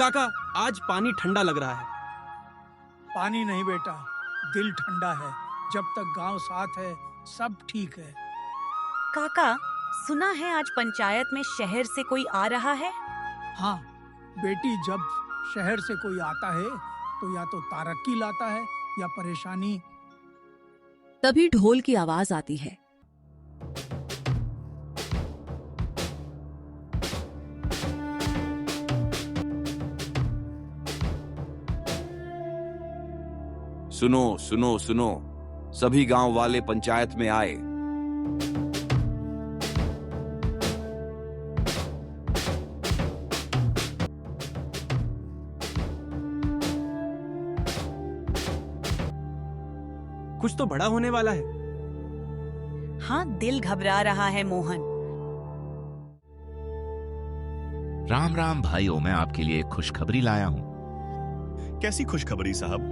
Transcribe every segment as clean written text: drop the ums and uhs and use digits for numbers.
काका, आज पानी ठंडा लग रहा है। पानी नहीं बेटा, दिल ठंडा है। जब तक गांव साथ है सब ठीक है। काका, सुना है आज पंचायत में शहर से कोई आ रहा है। हाँ बेटी, जब शहर से कोई आता है तो या तो तरक्की लाता है या परेशानी। तभी ढोल की आवाज आती है। सुनो सुनो सुनो, सभी गांव वाले पंचायत में आए। कुछ तो बड़ा होने वाला है। हाँ, दिल घबरा रहा है मोहन। राम राम भाइयों, मैं आपके लिए एक खुशखबरी लाया हूँ। कैसी खुशखबरी साहब?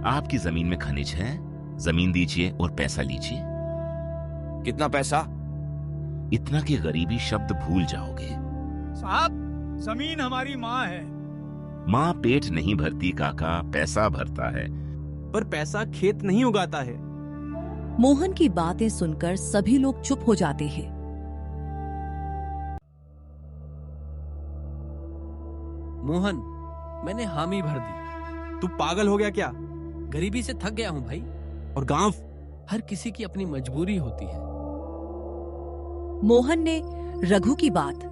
आपकी जमीन में खनिज है, जमीन दीजिए और पैसा लीजिए। कितना पैसा? इतना कि गरीबी शब्द भूल जाओगे। साहब, जमीन हमारी माँ है। माँ पेट नहीं भरती काका, पैसा भरता है। पर पैसा खेत नहीं उगाता है। मोहन की बातें सुनकर सभी लोग चुप हो जाते हैं। मोहन, मैंने हामी भर दी। तू पागल हो गया क्या? गरीबी से थक गया हूँ भाई। और गांव? हर किसी की अपनी मजबूरी होती है। मोहन ने रघु की बात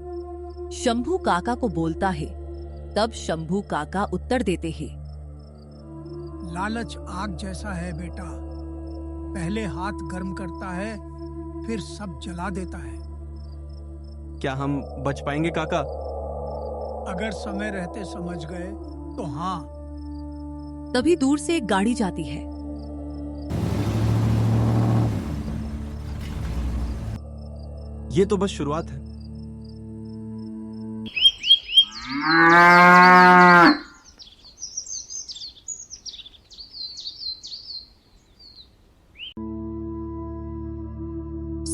शंभू काका को बोलता है। तब शंभू काका उत्तर देते हैं। लालच आग जैसा है बेटा, पहले हाथ गर्म करता है फिर सब जला देता है। क्या हम बच पाएंगे काका? अगर समय रहते समझ गए तो हाँ। तभी दूर से एक गाड़ी जाती है। ये तो बस शुरुआत है।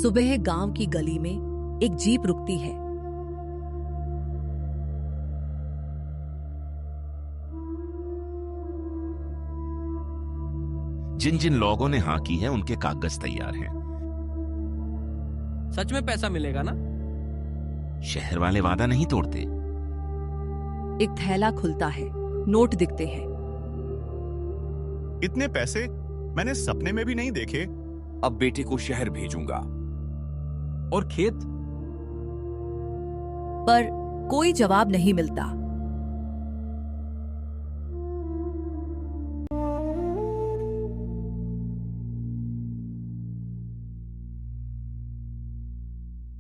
सुबह गांव की गली में एक जीप रुकती है। जिन जिन लोगों ने हाँ की है उनके कागज तैयार हैं। सच में पैसा मिलेगा ना? शहर वाले वादा नहीं तोड़ते। एक थैला खुलता है, नोट दिखते हैं। इतने पैसे मैंने सपने में भी नहीं देखे। अब बेटे को शहर भेजूंगा। और खेत? पर कोई जवाब नहीं मिलता।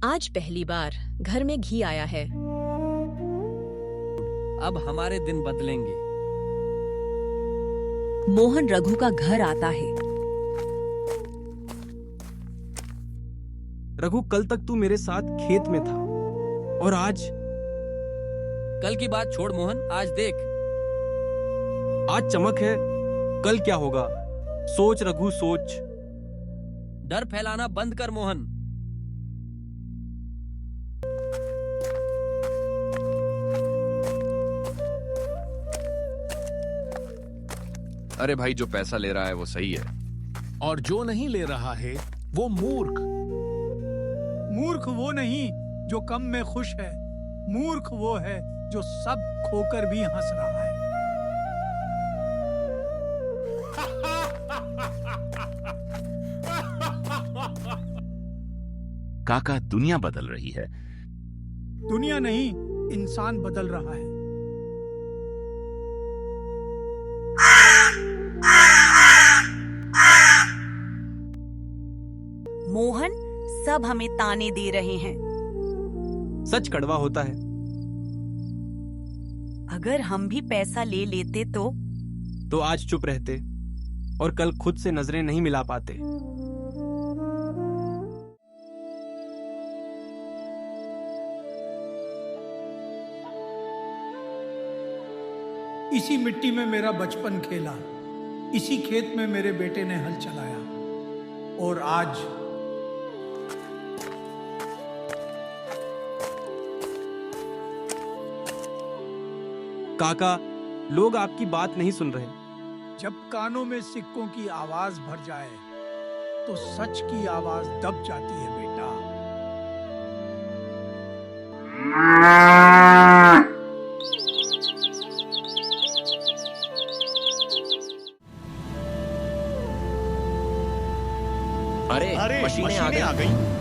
आज पहली बार घर में घी आया है। अब हमारे दिन बदलेंगे। मोहन रघु का घर आता है। रघु, कल तक तू मेरे साथ खेत में था और आज? कल की बात छोड़ मोहन, आज देख। आज चमक है, कल क्या होगा? सोच रघु, सोच। डर फैलाना बंद कर मोहन। अरे भाई, जो पैसा ले रहा है वो सही है, और जो नहीं ले रहा है वो मूर्ख। मूर्ख वो नहीं जो कम में खुश है, मूर्ख वो है जो सब खोकर भी हंस रहा है। काका, दुनिया बदल रही है। दुनिया नहीं, इंसान बदल रहा है। मोहन, सब हमें ताने दे रहे हैं। सच कड़वा होता है। अगर हम भी पैसा ले लेते तो आज चुप रहते और कल खुद से नजरें नहीं मिला पाते। इसी मिट्टी में मेरा बचपन खेला, इसी खेत में मेरे बेटे ने हल चलाया, और आज काका, लोग आपकी बात नहीं सुन रहे। जब कानों में सिक्कों की आवाज भर जाए तो सच की आवाज दब जाती है बेटा। अरे मशीनें आ गई।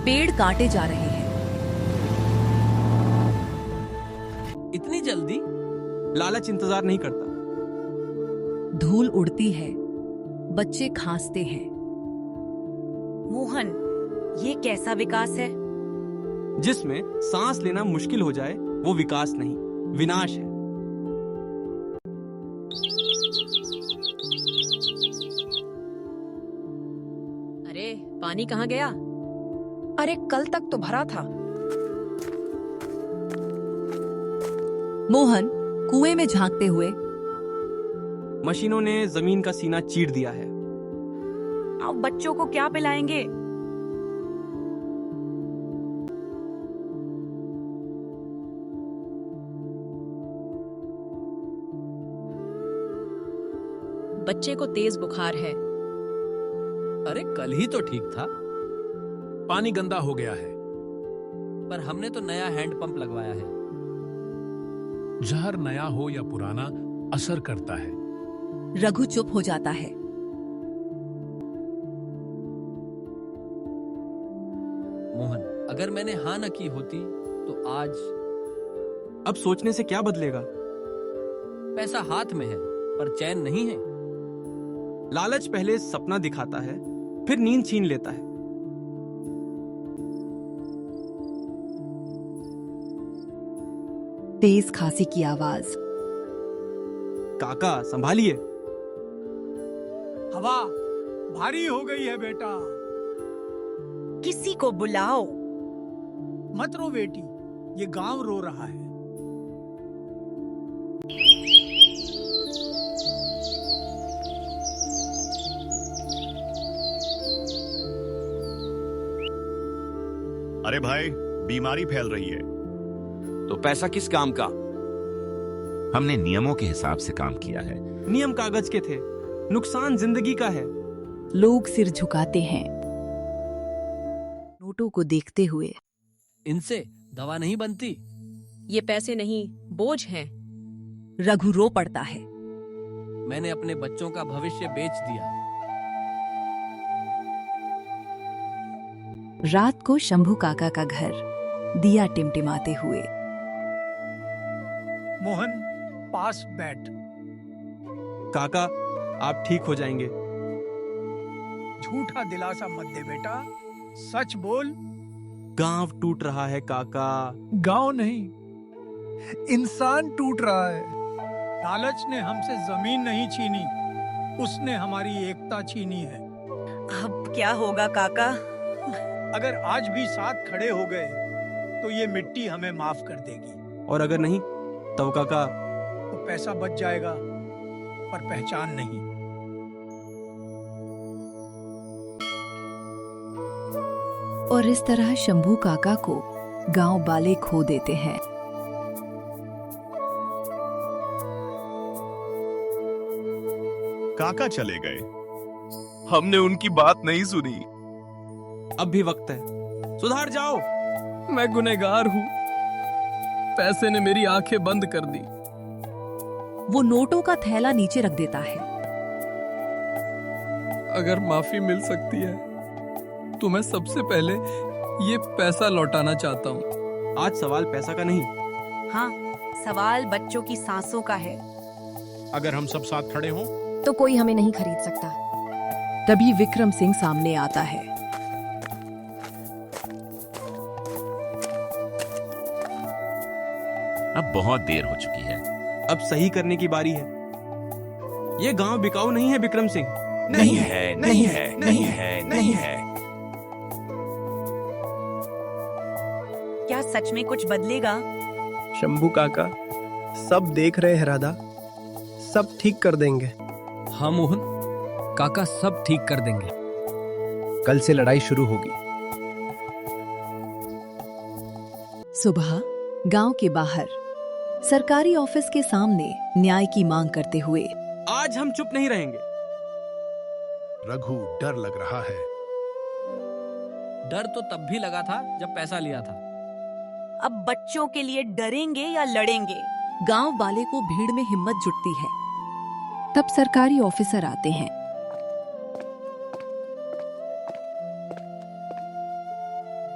पेड़ काटे जा रहे हैं। इतनी जल्दी? लालच इंतजार नहीं करता। धूल उड़ती है, बच्चे खांसते हैं। मोहन, ये कैसा विकास है? जिसमें सांस लेना मुश्किल हो जाए वो विकास नहीं, विनाश है। अरे पानी कहाँ गया? अरे कल तक तो भरा था। मोहन कुएं में झांकते हुए, मशीनों ने जमीन का सीना चीर दिया है। अब बच्चों को क्या पिलाएंगे? बच्चे को तेज बुखार है। अरे कल ही तो ठीक था। पानी गंदा हो गया है। पर हमने तो नया हैंडपंप लगवाया है। जहर नया हो या पुराना असर करता है। रघु चुप हो जाता है। मोहन, अगर मैंने हाँ न की होती तो आज। अब सोचने से क्या बदलेगा? पैसा हाथ में है पर चैन नहीं है। लालच पहले सपना दिखाता है, फिर नींद छीन लेता है। तेज खांसी की आवाज। काका संभालिए। हवा भारी हो गई है बेटा। किसी को बुलाओ। मत रो बेटी, ये गांव रो रहा है। अरे भाई, बीमारी फैल रही है। तो पैसा किस काम का? हमने नियमों के हिसाब से काम किया है। नियम कागज के थे, नुकसान जिंदगी का है। लोग सिर झुकाते हैं नोटों को देखते हुए। इनसे दवा नहीं बनती। ये पैसे नहीं, बोझ हैं। रघु रो पड़ता है। मैंने अपने बच्चों का भविष्य बेच दिया। रात को शंभू काका का घर, दिया टिमटिमाते हुए। मोहन पास बैठ। काका, आप ठीक हो जाएंगे। झूठा दिलासा मत दे बेटा, सच बोल। गांव टूट रहा है काका। गांव नहीं, इंसान टूट रहा है। लालच ने हमसे जमीन नहीं छीनी, उसने हमारी एकता छीनी है। अब क्या होगा काका? अगर आज भी साथ खड़े हो गए तो ये मिट्टी हमें माफ कर देगी। और अगर नहीं तब काका? तो पैसा बच जाएगा पर पहचान नहीं। और इस तरह शंभू काका को गांव वाले खो देते हैं। काका चले गए। हमने उनकी बात नहीं सुनी। अब भी वक्त है, सुधार जाओ। मैं गुनहगार हूँ। पैसे ने मेरी आंखें बंद कर दी। वो नोटों का थैला नीचे रख देता है। अगर माफी मिल सकती है तो मैं सबसे पहले ये पैसा लौटाना चाहता हूँ। आज सवाल पैसा का नहीं। हाँ, सवाल बच्चों की सांसों का है। अगर हम सब साथ खड़े हों तो कोई हमें नहीं खरीद सकता। तभी विक्रम सिंह सामने आता है। अब बहुत देर हो चुकी है। अब सही करने की बारी है। ये गांव बिकाऊ नहीं है विक्रम सिंह। नहीं है, नहीं है, नहीं है, नहीं है। क्या सच में कुछ बदलेगा? शंभू काका, सब देख रहे हैं राधा, सब ठीक कर देंगे। हाँ मोहन, काका सब ठीक कर देंगे। कल से लड़ाई शुरू होगी। सुबह गांव के बाहर सरकारी ऑफिस के सामने न्याय की मांग करते हुए आज हम चुप नहीं रहेंगे। रघु, डर लग रहा है। डर तो तब भी लगा था जब पैसा लिया था। अब बच्चों के लिए डरेंगे या लड़ेंगे? गांव वाले को भीड़ में हिम्मत जुटती है। तब सरकारी ऑफिसर आते हैं।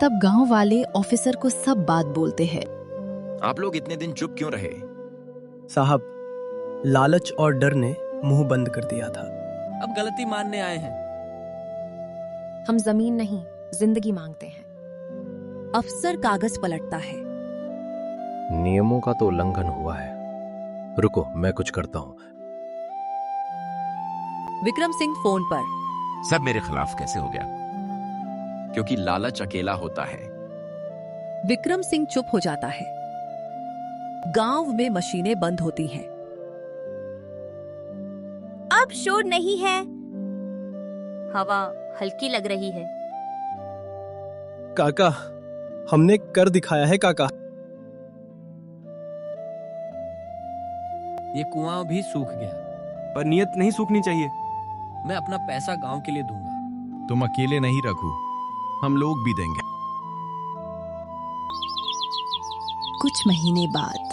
तब गांव वाले ऑफिसर को सब बात बोलते हैं। आप लोग इतने दिन चुप क्यों रहे? साहब, लालच और डर ने मुंह बंद कर दिया था। अब गलती मानने आए हैं। हम जमीन नहीं, जिंदगी मांगते हैं। अफसर कागज पलटता है। नियमों का तो उल्लंघन हुआ है। रुको, मैं कुछ करता हूँ। विक्रम सिंह फोन पर। सब मेरे खिलाफ कैसे हो गया? क्योंकि लालच अकेला होता है। विक्रम सिंह चुप हो जाता है। गांव में मशीनें बंद होती हैं। अब शोर नहीं है। हवा हल्की लग रही है। काका, हमने कर दिखाया है काका। ये कुआं भी सूख गया। पर नियत नहीं सूखनी चाहिए। मैं अपना पैसा गांव के लिए दूंगा। तुम अकेले नहीं रघु, हम लोग भी देंगे। कुछ महीने बाद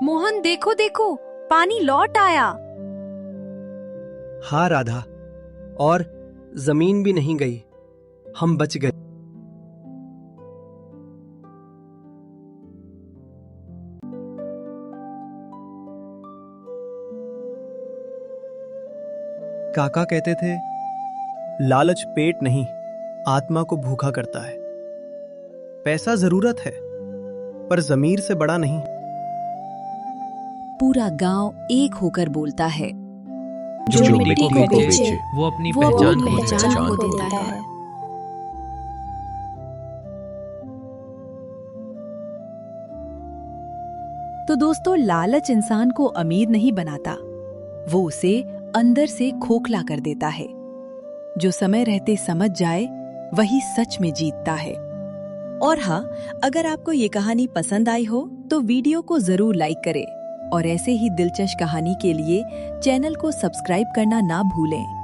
मोहन, देखो देखो, पानी लौट आया। हाँ राधा, और जमीन भी नहीं गई। हम बच गए। काका कहते थे, लालच पेट नहीं, आत्मा को भूखा करता है। पैसा जरूरत है, पर जमीर से बड़ा नहीं। पूरा गांव एक होकर बोलता है, जो मिट्टी को बेचे, वो अपनी वो पहचान अपनी खो पहचान देता खो है। देता है। तो दोस्तों, लालच इंसान को अमीर नहीं बनाता, वो उसे अंदर से खोखला कर देता है। जो समय रहते समझ जाए, वही सच में जीतता है। और हाँ, अगर आपको ये कहानी पसंद आई हो तो वीडियो को जरूर लाइक करें और ऐसे ही दिलचस्प कहानी के लिए चैनल को सब्सक्राइब करना ना भूलें।